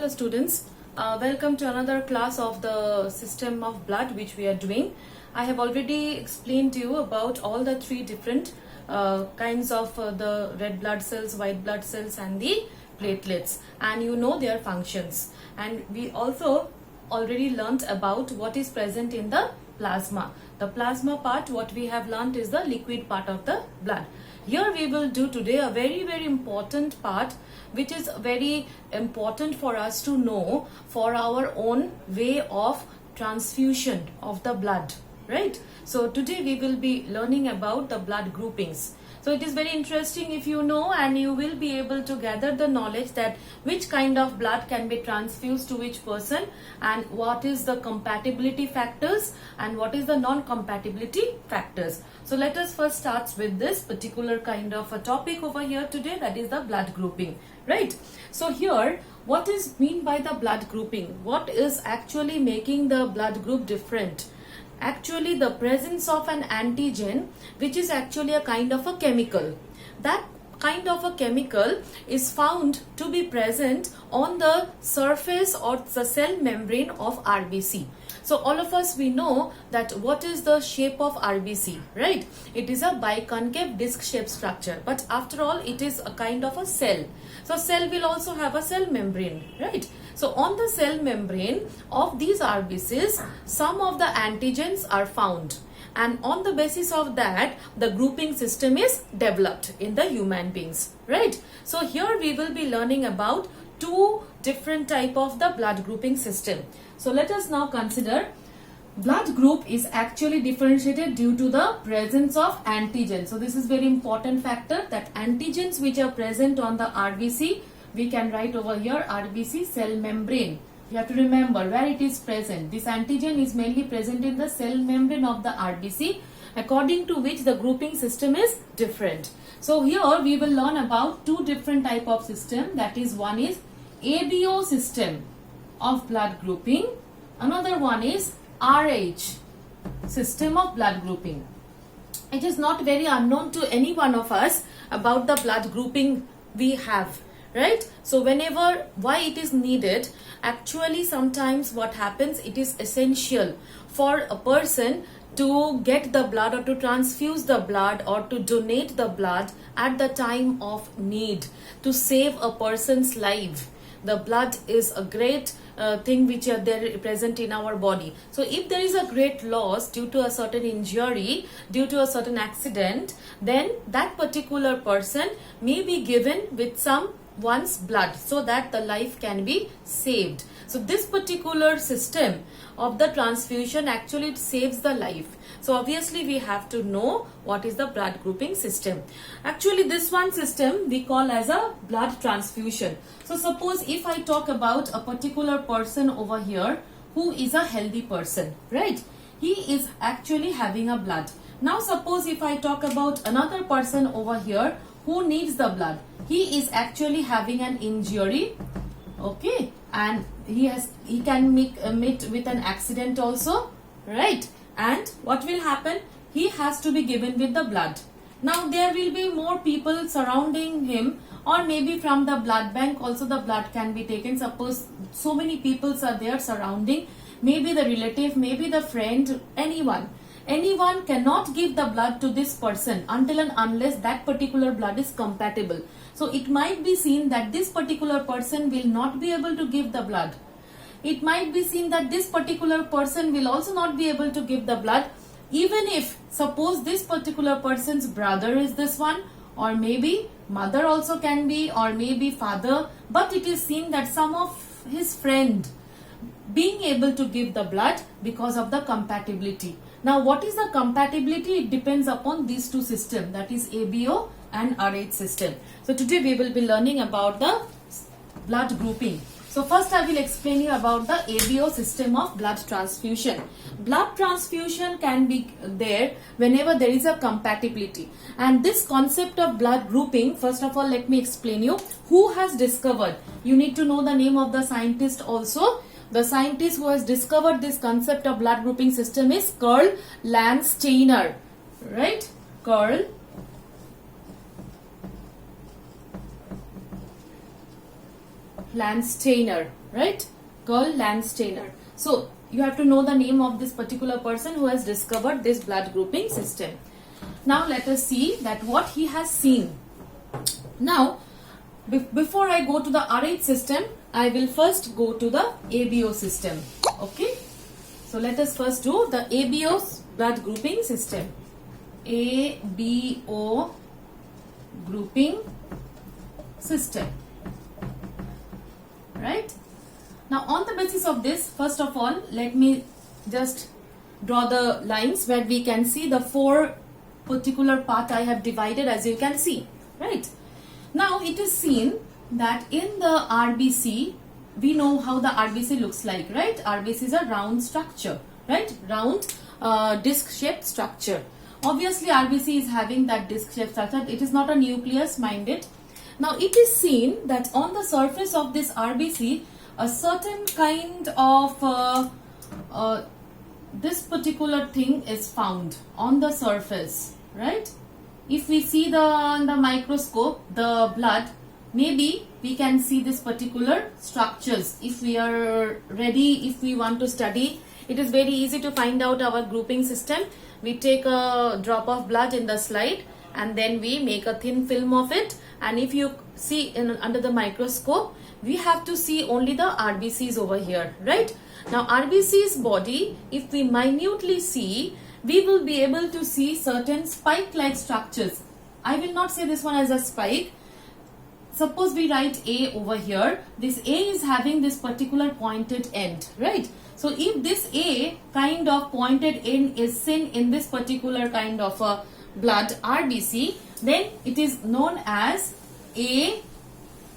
Hello students, welcome to another class of the system of blood which we are doing. I have already explained to you about all the three different kinds of the red blood cells, white blood cells and the platelets, and you know their functions. And we also already learnt about what is present in the plasma. The plasma part, what we have learnt is the liquid part of the blood. Here we will do today a very important part which is very important for us to know for our own way of transfusion of the blood, right? So today we will be learning about the blood groupings. So it is very interesting if you know, and you will be able to gather the knowledge that which kind of blood can be transfused to which person and what is the compatibility factors and what is the non-compatibility factors. So let us first start with this particular kind of a topic over here today, that is the blood grouping, right? So here what is mean by the blood grouping? What is actually making the blood group different? Actually the presence of an antigen, which is actually a kind of a chemical. That kind of a chemical is found to be present on the surface or the cell membrane of RBC. So all of us, we know that what is the shape of RBC, right? It is a biconcave disc shaped structure, but after all it is a kind of a cell. So cell will also have a cell membrane, right? So on the cell membrane of these RBCs, some of the antigens are found, and on the basis of that the grouping system is developed in the human beings, right? So here we will be learning about two different type of the blood grouping system. So let us now consider blood group is actually differentiated due to the presence of antigens. So this is very important factor, that antigens which are present on the RBC, we can write over here RBC cell membrane. You have to remember where it is present. This antigen is mainly present in the cell membrane of the RBC, according to which the grouping system is different. So here we will learn about two different type of system, that is one is ABO system of blood grouping, another one is RH system of blood grouping. It is not very unknown to any one of us about the blood grouping we have, right? So whenever, why it is needed, actually sometimes what happens, it is essential for a person to get the blood or to transfuse the blood or to donate the blood at the time of need to save a person's life. The blood is a great thing which are there present in our body. So if there is a great loss due to a certain injury, due to a certain accident, then that particular person may be given with someone's blood so that the life can be saved. So this particular system of the transfusion actually it saves the life. So obviously we have to know what is the blood grouping system. Actually this one system we call as a blood transfusion. So suppose if I talk about a particular person over here who is a healthy person, right? He is actually having a blood. Now suppose if I talk about another person over here who needs the blood. He is actually having an injury, okay, and he can meet with an accident also, right? And what will happen? He has to be given with the blood. Now there will be more people surrounding him, or maybe from the blood bank also the blood can be taken. Suppose so many people are there surrounding, maybe the relative, maybe the friend, anyone cannot give the blood to this person until and unless that particular blood is compatible. So it might be seen that this particular person will not be able to give the blood. It might be seen that this particular person will also not be able to give the blood, even if suppose this particular person's brother is this one, or maybe mother also can be, or maybe father, but it is seen that some of his friend being able to give the blood because of the compatibility. Now what is the compatibility? It depends upon these two systems, that is ABO and RH system. So today we will be learning about the blood grouping. So first I will explain you about the ABO system of blood transfusion. Blood transfusion can be there whenever there is a compatibility. And this concept of blood grouping, first of all let me explain you who has discovered. You need to know the name of the scientist also. The scientist who has discovered this concept of blood grouping system is Karl Landsteiner, right? Karl Landsteiner, right? Karl Landsteiner. So you have to know the name of this particular person who has discovered this blood grouping system. Now let us see that what he has seen. Now before I go to the RH system, I will first go to the ABO system. Okay, so let us first do the ABO blood grouping system. ABO grouping system, right? Now on the basis of this, first of all, let me just draw the lines where we can see the four particular part I have divided, as you can see, right? Now it is seen that in the RBC, we know how the RBC looks like, right? RBC is a round structure, right? Round disc shaped structure. Obviously RBC is having that disc shaped structure. It is not a nucleus, mind it. Now it is seen that on the surface of this RBC, a certain kind of this particular thing is found on the surface, right? If we see the microscope, the blood, maybe we can see this particular structures. If we are ready, if we want to study, it is very easy to find out our grouping system. We take a drop of blood in the slide and then we make a thin film of it, and if you see under the microscope, we have to see only the RBCs over here, right? Now RBC's body, if we minutely see, we will be able to see certain spike-like structures. I will not say this one as a spike. Suppose we write A over here. This A is having this particular pointed end, right? So if this A kind of pointed end is seen in this particular kind of a blood RBC, then it is known as A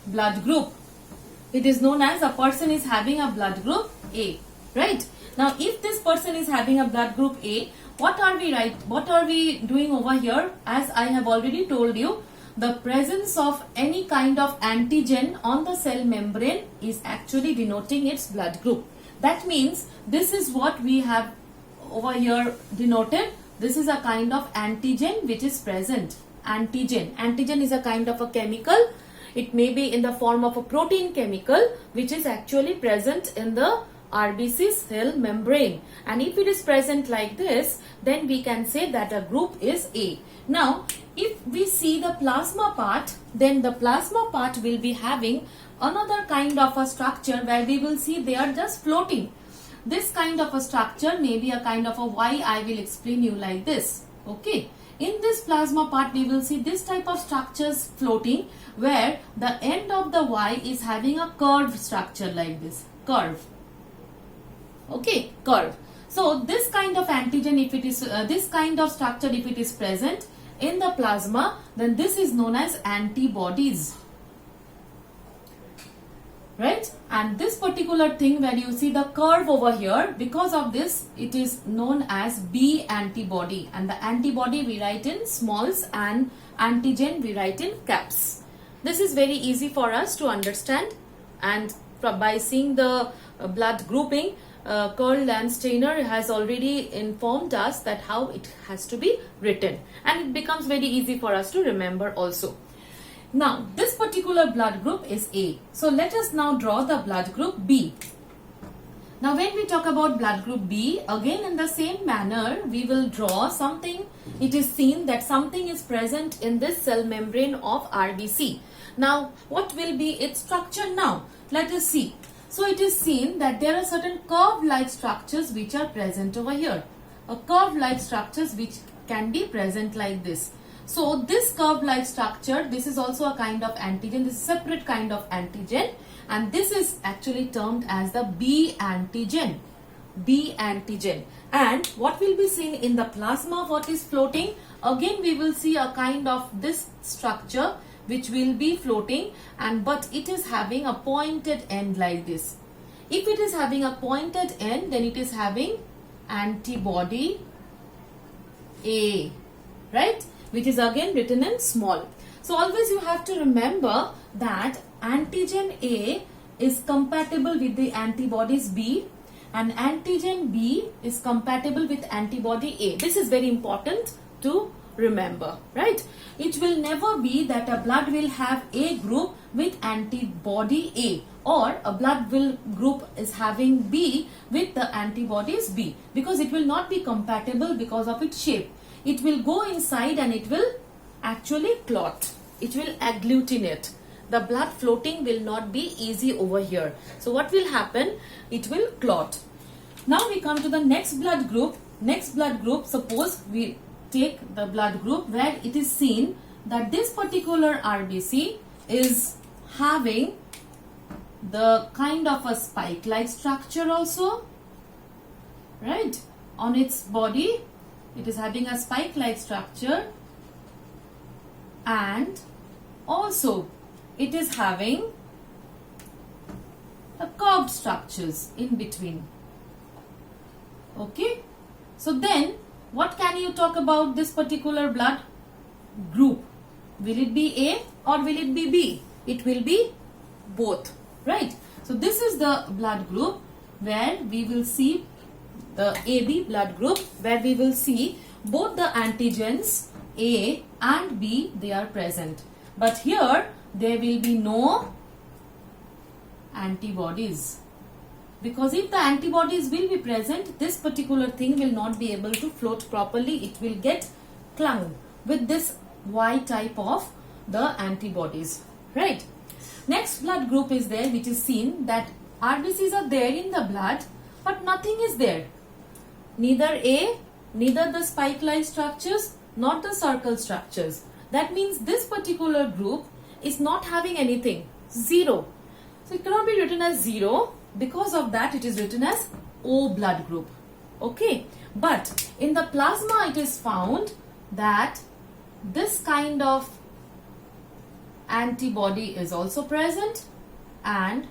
blood group. It is known as a person is having a blood group A, right? Now if this person is having a blood group A, what are we doing over here? As I have already told you, the presence of any kind of antigen on the cell membrane is actually denoting its blood group. That means this is what we have over here denoted. This is a kind of antigen which is present. Antigen is a kind of a chemical. It may be in the form of a protein chemical which is actually present in the RBC cell membrane, and if it is present like this, then we can say that a group is A. Now if we see the plasma part, then the plasma part will be having another kind of a structure where we will see they are just floating. This kind of a structure may be a kind of a Y. I will explain you like this. Okay, in this plasma part we will see this type of structures floating, where the end of the Y is having a curved structure like this, curve. Okay, curve. So this kind of antigen, if it is this kind of structure, if it is present in the plasma, then this is known as antibodies, right? And this particular thing where you see the curve over here, because of this it is known as B antibody, and the antibody we write in smalls and antigen we write in caps. This is very easy for us to understand, and by seeing the blood grouping, Karl Landsteiner has already informed us that how it has to be written, and it becomes very easy for us to remember also. Now this particular blood group is A. So let us now draw the blood group B. Now when we talk about blood group B, again in the same manner we will draw something. It is seen that something is present in this cell membrane of RBC. Now what will be its structure now? Let us see. So it is seen that there are certain curve-like structures which are present over here. A curve-like structures which can be present like this. So this curve-like structure, this is also a kind of antigen. This is a separate kind of antigen, and this is actually termed as the B antigen. B antigen. And what will be seen in the plasma, what is floating? Again we will see a kind of this structure which will be floating, and but it is having a pointed end like this. If it is having a pointed end, then it is having antibody A, right? Which is again written in small. So always you have to remember that antigen A is compatible with the antibodies B, and antigen B is compatible with antibody A. This is very important to remember, right? It will never be that a blood will have A group with antibody A, or a blood group is having B with the antibodies B, because it will not be compatible because of its shape. It will go inside and it will actually clot. It will agglutinate. The blood floating will not be easy over here. So what will happen? It will clot. Now we come to the next blood group. Next blood group, suppose we take the blood group where it is seen that this particular RBC is having the kind of a spike-like structure also, right? On its body, it is having a spike-like structure, and also it is having the curved structures in between. Okay, so then what can you talk about this particular blood group? Will it be A or will it be B? It will be both, right? So this is the blood group where we will see the AB blood group, where we will see both the antigens A and B, they are present. But here there will be no antibodies, because if the antibodies will be present, this particular thing will not be able to float properly. It will get clung with this Y type of the antibodies, right? Next blood group is there, which is seen that RBCs are there in the blood, but nothing is there. Neither A, neither the spike-like structures, not the circle structures. That means this particular group is not having anything, 0. So it cannot be written as 0. Because of that, it is written as O blood group. Okay, but in the plasma it is found that this kind of antibody is also present, and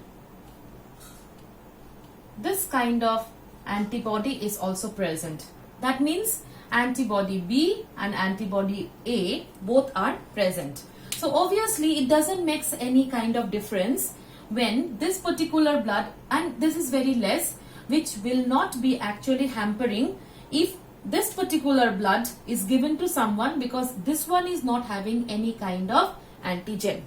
this kind of antibody is also present. That means antibody B and antibody A both are present. So obviously it doesn't make any kind of difference when this particular blood, and this is very less, which will not be actually hampering if this particular blood is given to someone, because this one is not having any kind of antigen.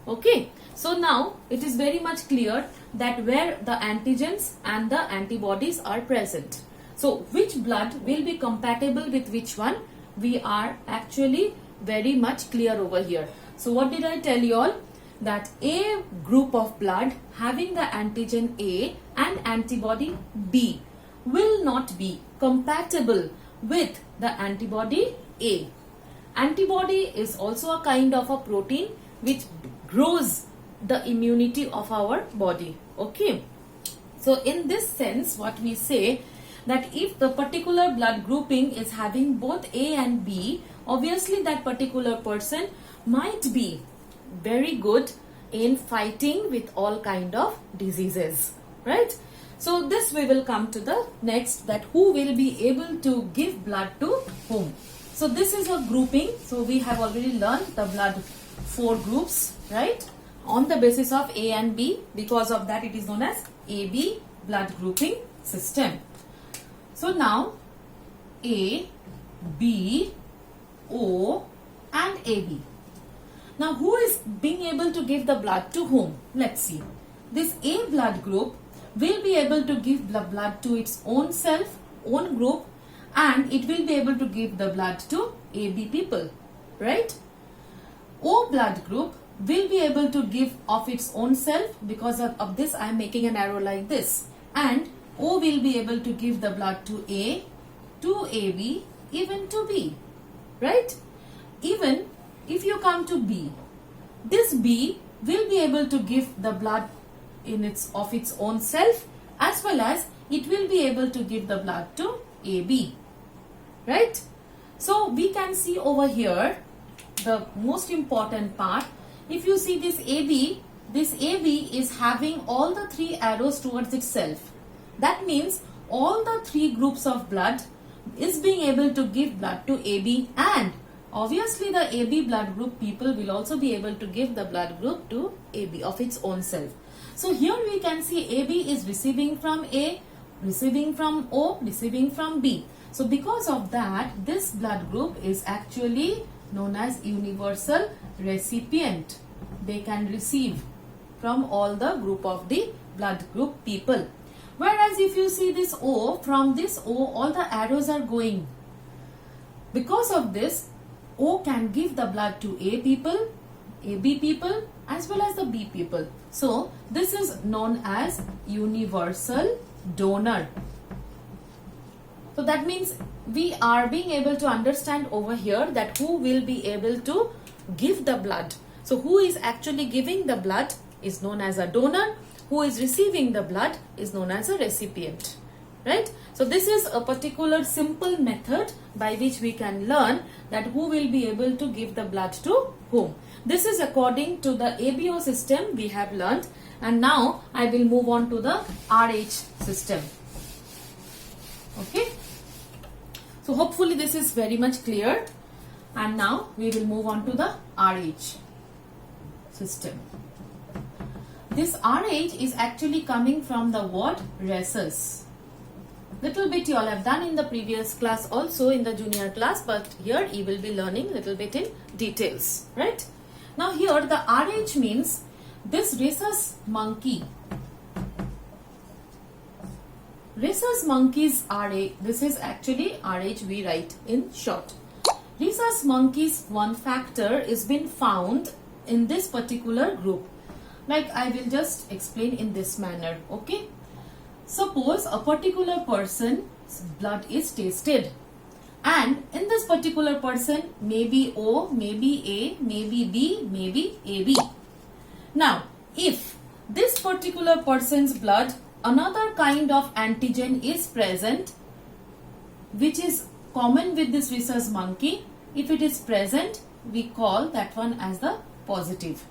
Okay, so now it is very much clear that where the antigens and the antibodies are present. So which blood will be compatible with which one, we are actually very much clear over here. So what did I tell you all? That A group of blood having the antigen A and antibody B will not be compatible with the antibody A. Antibody is also a kind of a protein which grows the immunity of our body. Okay, so in this sense what we say, that if the particular blood grouping is having both A and B, obviously that particular person might be very good in fighting with all kind of diseases, right? So this we will come to the next, that who will be able to give blood to whom. So this is a grouping. So we have already learned the blood 4 groups, right, on the basis of A and B. Because of that it is known as AB blood grouping system. So now A, B, O and AB. Now who is being able to give the blood to whom? Let's see. This A blood group will be able to give the blood to its own self, own group, and it will be able to give the blood to AB people, right? O blood group will be able to give of its own self. Because of this I am making an arrow like this, and O will be able to give the blood to A, to AB, even to B, right? Even if you come to B, this B will be able to give the blood of its own self, as well as it will be able to give the blood to AB, right? So we can see over here the most important part. If you see this AB is having all the 3 arrows towards itself. That means all the 3 groups of blood is being able to give blood to AB, and obviously the AB blood group people will also be able to give the blood group to AB of its own self. So here we can see AB is receiving from A, receiving from O, receiving from B. So because of that, this blood group is actually known as universal recipient. They can receive from all the group of the blood group people. Whereas if you see this O, from this O all the arrows are going. Because of this, O can give the blood to A people, AB people as well as the B people. So this is known as universal donor. So that means we are being able to understand over here that who will be able to give the blood. So who is actually giving the blood is known as a donor. Who is receiving the blood is known as a recipient. Right? So this is a particular simple method by which we can learn that who will be able to give the blood to whom. This is according to the ABO system we have learned, and now I will move on to the RH system. Okay. So hopefully this is very much clear, and now we will move on to the RH system. This RH is actually coming from the word rhesus. Little bit you all have done in the previous class also in the junior class, but here you will be learning little bit in details, right? Now here the RH means this rhesus monkey. Rhesus monkey's RH, this is actually RH we write in short. Rhesus monkey's one factor is been found in this particular group. Like I will just explain in this manner, okay? Suppose a particular person's blood is tested, and in this particular person maybe O, maybe A, maybe B, maybe AB. Now, if this particular person's blood, another kind of antigen is present, which is common with this rhesus monkey, if it is present, we call that one as the positive.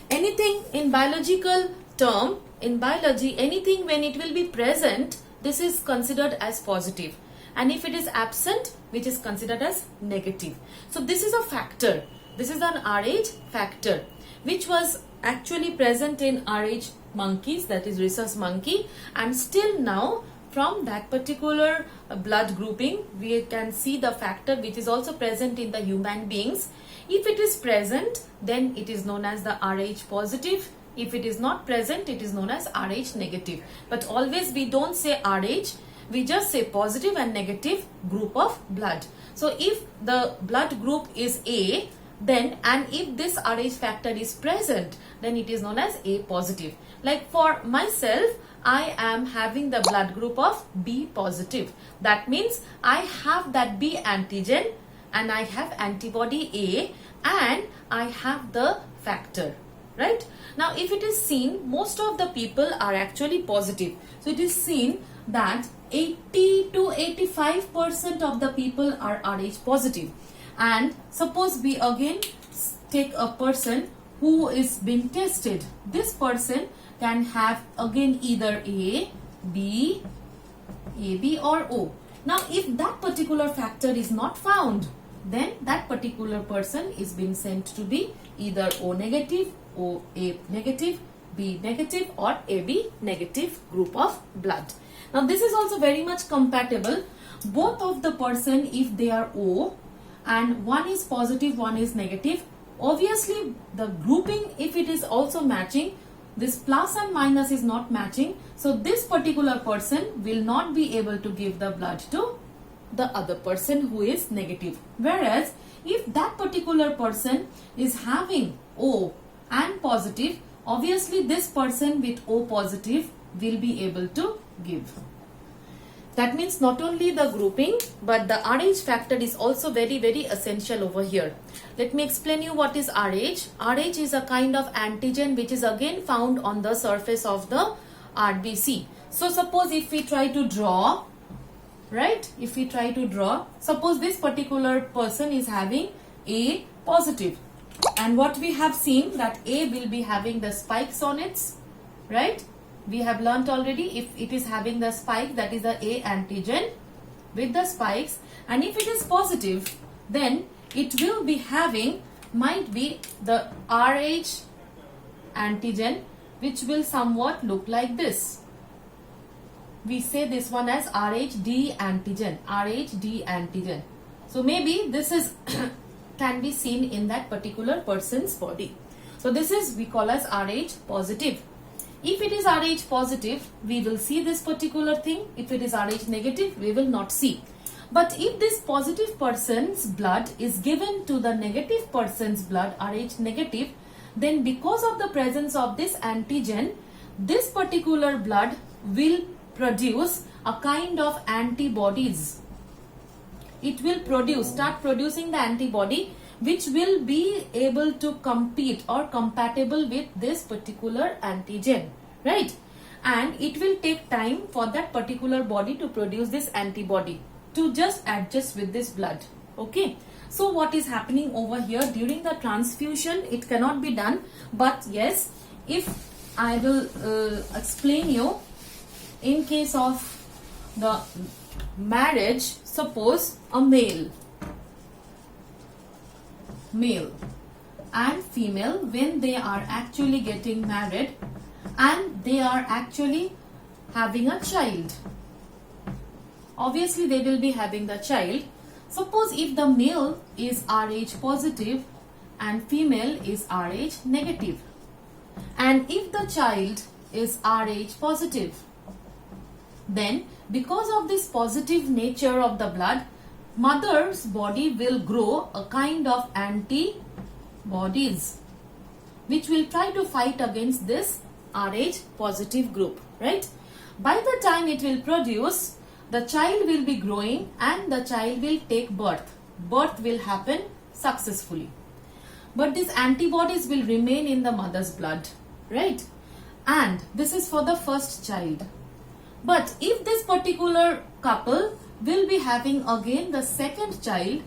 Anything in biological term, in biology, anything when it will be present, this is considered as positive. And if it is absent, which is considered as negative. So this is a factor. This is an RH factor, which was actually present in RH monkeys, that is rhesus monkey, and still now from that particular blood grouping, we can see the factor which is also present in the human beings. If it is present, then it is known as the RH positive. If it is not present, it is known as RH negative. But always we don't say RH, we just say positive and negative group of blood. So if the blood group is A, then and if this RH factor is present, then it is known as A positive. Like for myself, I am having the blood group of B positive. That means I have that B antigen and I have antibody A and I have the factor. Right? Now if it is seen, most of the people are actually positive. So it is seen that 80 to 85% of the people are RH positive. And suppose we again take a person who is being tested. This person can have again either A, B, AB or O. Now if that particular factor is not found, then that particular person is being sent to be either O negative, O A negative, B negative or AB negative group of blood. Now this is also very much compatible. Both of the person, if they are O and one is positive, one is negative, obviously the grouping, if it is also matching, this plus and minus is not matching. So this particular person will not be able to give the blood to the other person who is negative. Whereas if that particular person is having O and positive, obviously this person with O positive will be able to give. That means not only the grouping, but the RH factor is also very, very essential over here. Let me explain you what is RH. RH is a kind of antigen which is again found on the surface of the RBC. So suppose if we try to draw, right? If we try to draw, suppose this particular person is having A positive. And what we have seen that A will be having the spikes on it, right? We have learnt already, if it is having the spike, that is the A antigen with the spikes, and if it is positive, then it will be having, might be the RH antigen, which will somewhat look like this. we say this one as Rhd antigen. Rhd antigen. So maybe this is can be seen in that particular person's body. So this is we call as Rh positive. If it is Rh positive, we will see this particular thing. If it is Rh negative, we will not see. But if this positive person's blood is given to the negative person's blood, Rh negative, then because of the presence of this antigen, this particular blood will produce a kind of antibodies. It will start producing the antibody which will be able to compete or compatible with this particular antigen, right? And it will take time for that particular body to produce this antibody to just adjust with this blood. Okay, so what is happening over here during the transfusion, it cannot be done, but yes, if I will explain you, in case of the marriage, suppose a male and female, when they are actually getting married and they are actually having a child, obviously they will be having the child. Suppose if the male is Rh positive and female is Rh negative, and if the child is Rh positive, then because of this positive nature of the blood, mother's body will grow a kind of antibodies which will try to fight against this Rh positive group, right? By the time it will produce, the child will be growing and the child will take birth. Birth will happen successfully. But these antibodies will remain in the mother's blood, right? And this is for the first child. But if this particular couple will be having again the second child,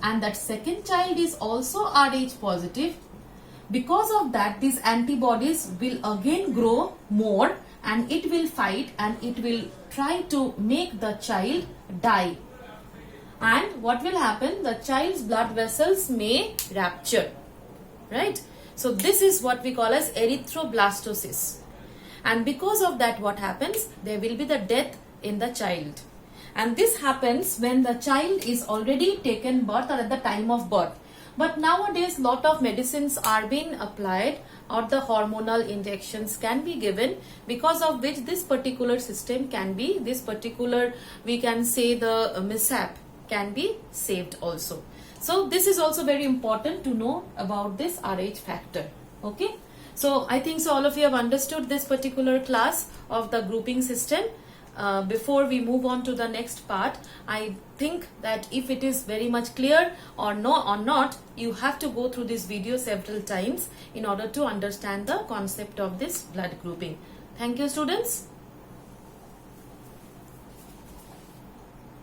and that second child is also Rh positive, because of that these antibodies will again grow more and it will fight and it will try to make the child die. And what will happen? The child's blood vessels may rupture, right? So this is what we call as erythroblastosis. And because of that, what happens? There will be the death in the child. And this happens when the child is already taken birth or at the time of birth. But nowadays, lot of medicines are being applied or the hormonal injections can be given, because of which this particular system can be, this particular, we can say the mishap can be saved also. So this is also very important to know about this Rh factor. Okay. So I think so all of you have understood this particular class of the grouping system. Before we move on to the next part, I think that if it is very much clear or not, you have to go through this video several times in order to understand the concept of this blood grouping. Thank you, students.